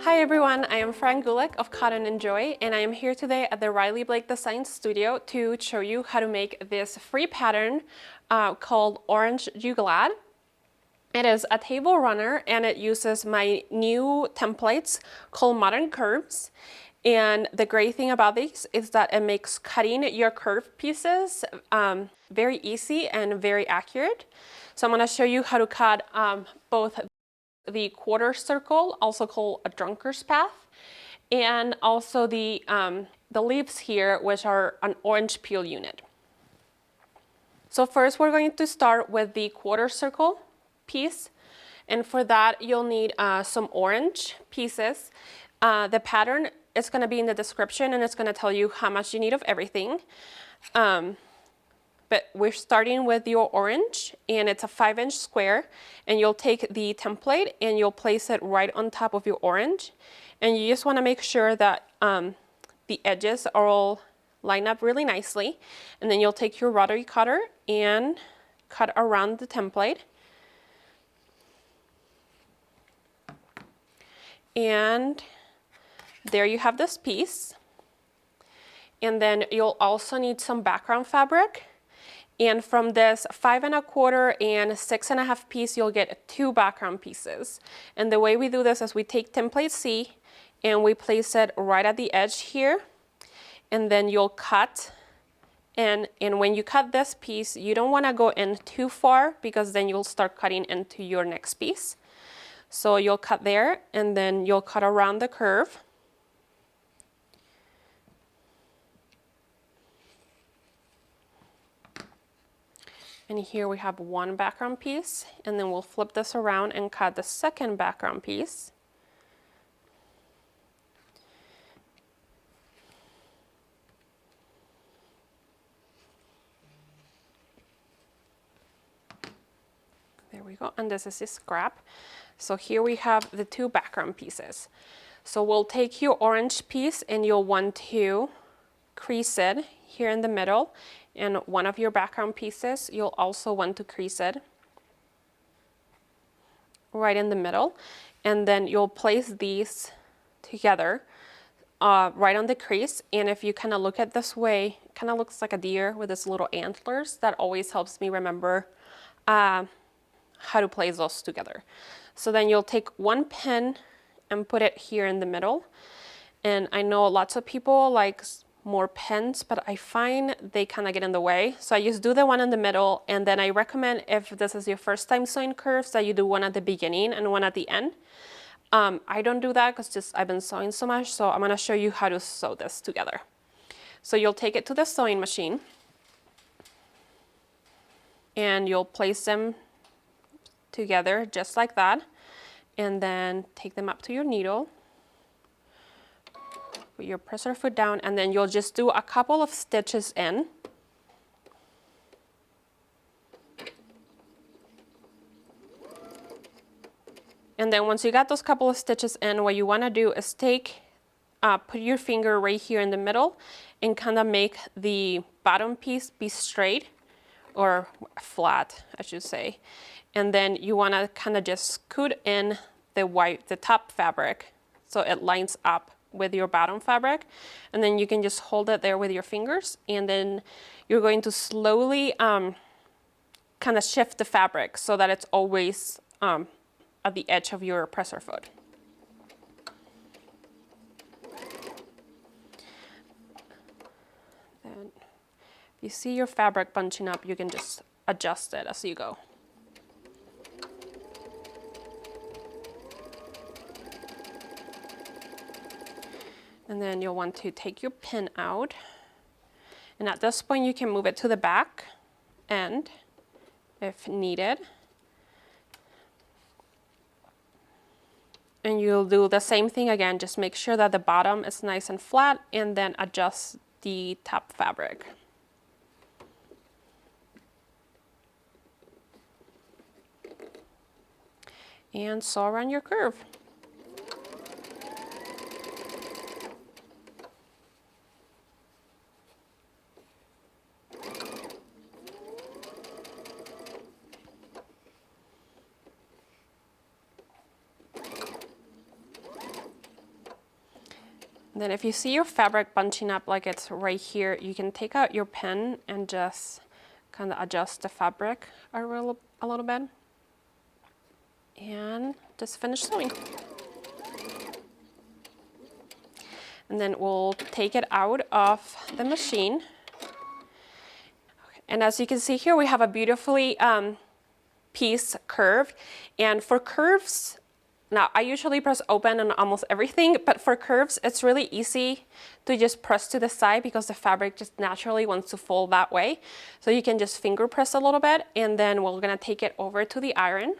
Hi everyone, I am Fran Gulick of Cotton and Joy, and I am here today at the Riley Blake Design Studio to show you how to make this free pattern called Orange You Glad. It is a table runner and it uses my new templates called Modern Curves. And the great thing about these is that it makes cutting your curve pieces very easy and very accurate. So I'm going to show you how to cut both the quarter circle, also called a drunkard's path, and also the leaves here, which are an orange peel unit. So first we're going to start with the quarter circle piece, and for that you'll need some orange pieces. The pattern is going to be in the description and it's going to tell you how much you need of everything. But we're starting with your orange, and it's a 5-inch square, and you'll take the template and you'll place it right on top of your orange, and you just want to make sure that the edges are all lined up really nicely, and then you'll take your rotary cutter and cut around the template. And there you have this piece. And then you'll also need some background fabric. And from this 5 1/4 and 6 1/2 piece, you'll get 2 background pieces. And the way we do this is we take template C and we place it right at the edge here. And then you'll cut. And when you cut this piece, you don't want to go in too far because then you'll start cutting into your next piece. So you'll cut there and then you'll cut around the curve. And here we have one background piece, and then we'll flip this around and cut the second background piece. There we go, and this is the scrap. So here we have the 2 background pieces. So we'll take your orange piece and you'll want to crease it here in the middle, and one of your background pieces you'll also want to crease it right in the middle, and then you'll place these together right on the crease. And if you kind of look at this way, it kind of looks like a deer with its little antlers. That always helps me remember how to place those together. So then you'll take one pin and put it here in the middle, and I know lots of people like more pins, but I find they kind of get in the way. So I just do the one in the middle, and then I recommend, if this is your first time sewing curves, that you do one at the beginning and one at the end. I don't do that because I've been sewing so much, so I'm going to show you how to sew this together. So you'll take it to the sewing machine and you'll place them together just like that, and then take them up to your needle. Put your presser foot down, and then you'll just do a couple of stitches in. And then once you got those couple of stitches in, what you want to do is put your finger right here in the middle and kind of make the bottom piece be straight, or flat, I should say. And then you want to kind of just scoot in the top fabric so it lines up with your bottom fabric, and then you can just hold it there with your fingers, and then you're going to slowly kind of shift the fabric so that it's always at the edge of your presser foot. Then if you see your fabric bunching up, you can just adjust it as you go. And then you'll want to take your pin out. And at this point, you can move it to the back end if needed. And you'll do the same thing again, just make sure that the bottom is nice and flat, and then adjust the top fabric. And sew around your curve. Then if you see your fabric bunching up like it's right here, you can take out your pen and just kind of adjust the fabric a little bit. And just finish sewing. And then we'll take it out of the machine. Okay. And as you can see here, we have a beautifully piece curved. And for curves, now I usually press open on almost everything, but for curves, it's really easy to just press to the side because the fabric just naturally wants to fold that way. So you can just finger press a little bit, and then we're gonna take it over to the iron.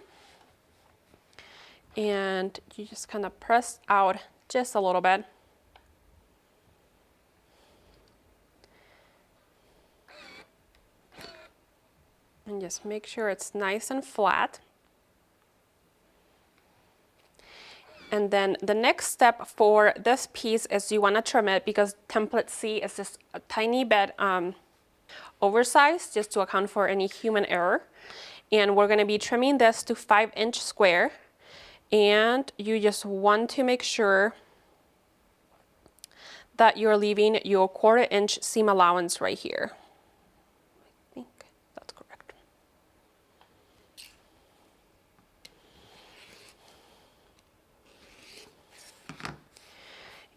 And you just kind of press out just a little bit. And just make sure it's nice and flat. And then the next step for this piece is you want to trim it because template C is just a tiny bit oversized, just to account for any human error. And we're going to be trimming this to 5-inch square. And you just want to make sure that you're leaving your 1/4-inch seam allowance right here. I think that's correct.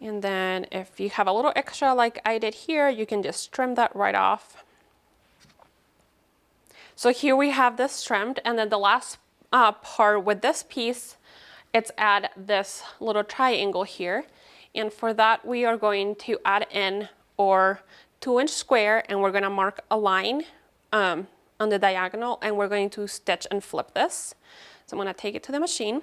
And then if you have a little extra like I did here, you can just trim that right off. So here we have this trimmed, and then the last part with this piece, it's at this little triangle here. And for that, we are going to add in our 2-inch square, and we're gonna mark a line on the diagonal, and we're going to stitch and flip this. So I'm gonna take it to the machine.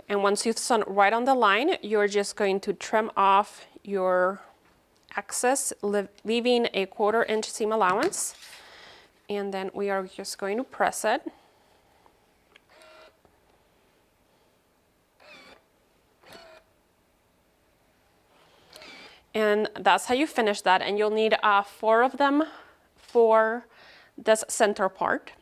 And once you've sewn right on the line, you're just going to trim off your excess, leaving a 1/4-inch seam allowance. And then we are just going to press it. And that's how you finish that. And you'll need 4 of them for this center part.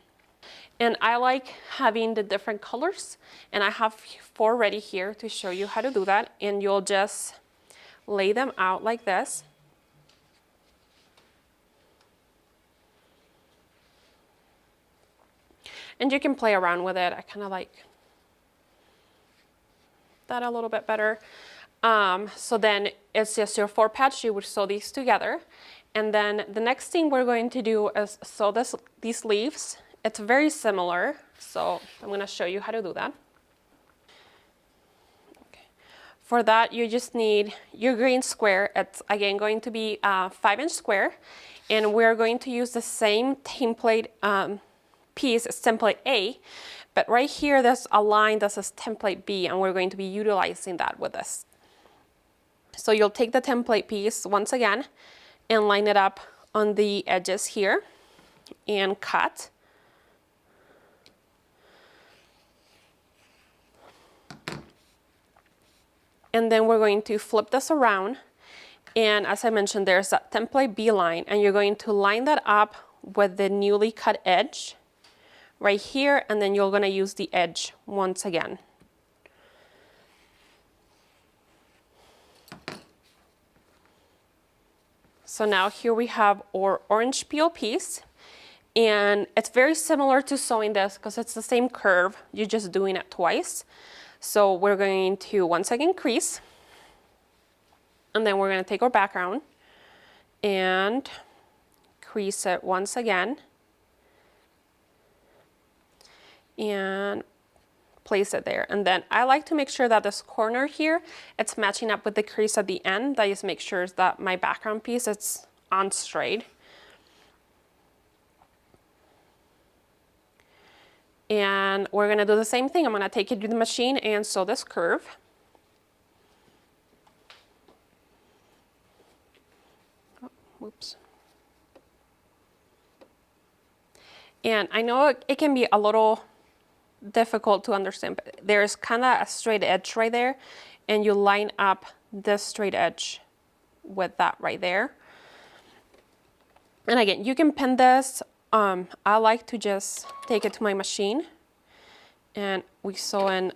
And I like having the different colors, and I have 4 ready here to show you how to do that. And you'll just lay them out like this. And you can play around with it. I kind of like that a little bit better. So then it's just your 4 patch. You would sew these together. And then the next thing we're going to do is sew these leaves. It's very similar, so I'm going to show you how to do that. Okay. For that, you just need your green square. It's again going to be a 5-inch square, and we're going to use the same template piece as template A, but right here there's a line that says template B, and we're going to be utilizing that with this. So you'll take the template piece once again and line it up on the edges here and cut. And then we're going to flip this around, and as I mentioned, there's that template B line, and you're going to line that up with the newly cut edge right here, and then you're going to use the edge once again. So now here we have our orange peel piece, and it's very similar to sewing this because it's the same curve, you're just doing it twice. So we're going to once again crease, and then we're going to take our background and crease it once again and place it there. And then I like to make sure that this corner here, it's matching up with the crease at the end. That just makes sure that my background piece is on straight. And we're going to do the same thing. I'm going to take it to the machine and sew this curve. Oh, whoops. And I know it can be a little difficult to understand, but there's kind of a straight edge right there, and you line up this straight edge with that right there. And again, you can pin this. I like to just take it to my machine and we sew in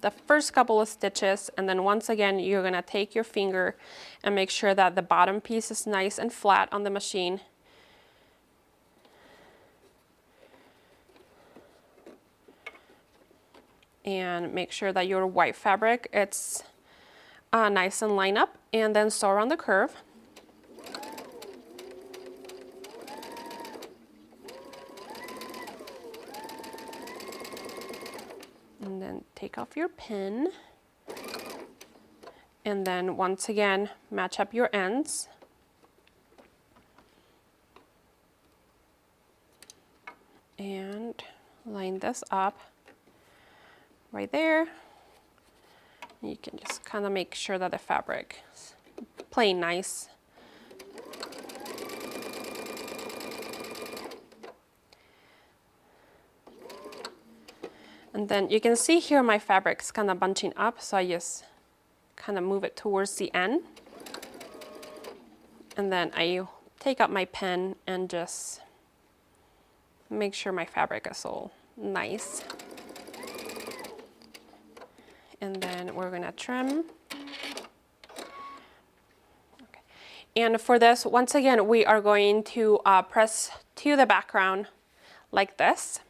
the first couple of stitches, and then once again you're gonna take your finger and make sure that the bottom piece is nice and flat on the machine. And make sure that your white fabric, it's nice and lined up, and then sew around the curve. And then take off your pin. And then once again, match up your ends. And line this up right there. You can just kind of make sure that the fabric is playing nice. And then you can see here my fabric's kind of bunching up, so I just kind of move it towards the end. And then I take out my pen and just make sure my fabric is all nice. And then we're gonna trim. Okay. And for this, once again, we are going to press to the background like this.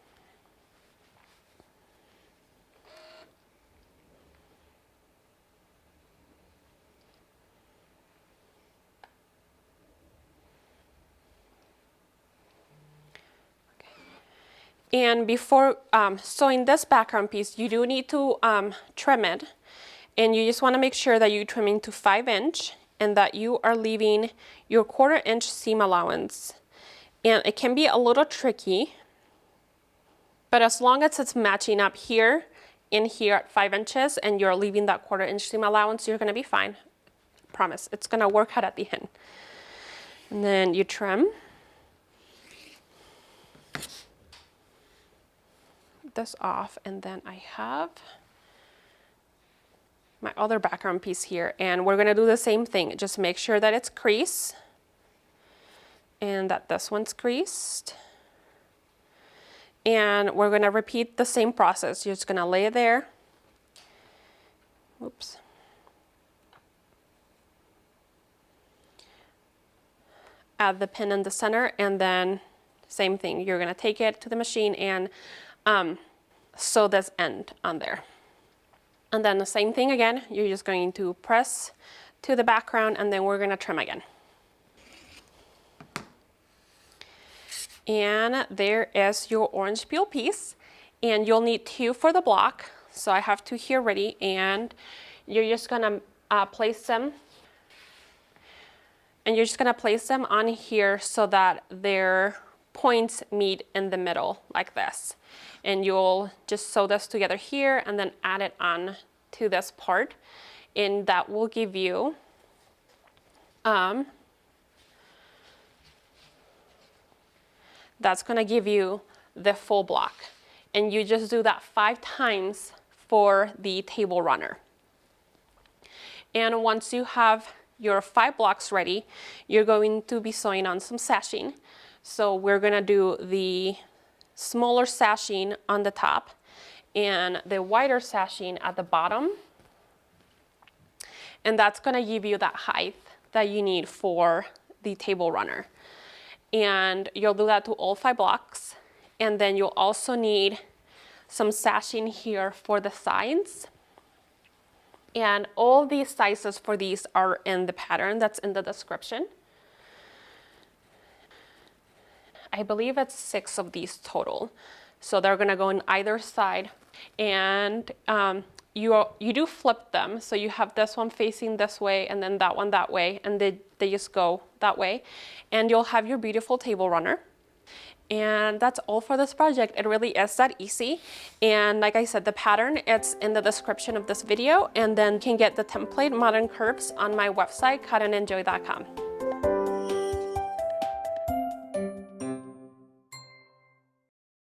And before sewing this background piece, you do need to trim it. And you just want to make sure that you're trimming to 5" and that you are leaving your 1/4" seam allowance. And it can be a little tricky, but as long as it's matching up here and here at 5" and you're leaving that 1/4" seam allowance, you're going to be fine. Promise, it's going to work out at the end. And then you trim this off, and then I have my other background piece here, and we're gonna do the same thing. Just make sure that it's creased and that this one's creased, and we're gonna repeat the same process. You're just gonna lay it there. Oops. Add the pin in the center, and then same thing. You're gonna take it to the machine and sew this end on there. And then the same thing again, you're just going to press to the background, and then we're gonna trim again. And there is your orange peel piece, and you'll need 2 for the block. So I have 2 here ready, and you're just gonna place them. And you're just gonna place them on here so that their points meet in the middle like this. And you'll just sew this together here and then add it on to this part, and that will give you that's gonna give you the full block. And you just do that 5 times for the table runner. And once you have your 5 blocks ready, you're going to be sewing on some sashing. So we're gonna do the smaller sashing on the top and the wider sashing at the bottom. And that's gonna give you that height that you need for the table runner. And you'll do that to all 5 blocks. And then you'll also need some sashing here for the sides. And all these sizes for these are in the pattern that's in the description. I believe it's 6 of these total. So they're gonna go on either side. And you do flip them. So you have this one facing this way and then that one that way, and they just go that way. And you'll have your beautiful table runner. And that's all for this project. It really is that easy. And like I said, the pattern, it's in the description of this video, and then you can get the template Modern Curves on my website, cottonandjoy.com.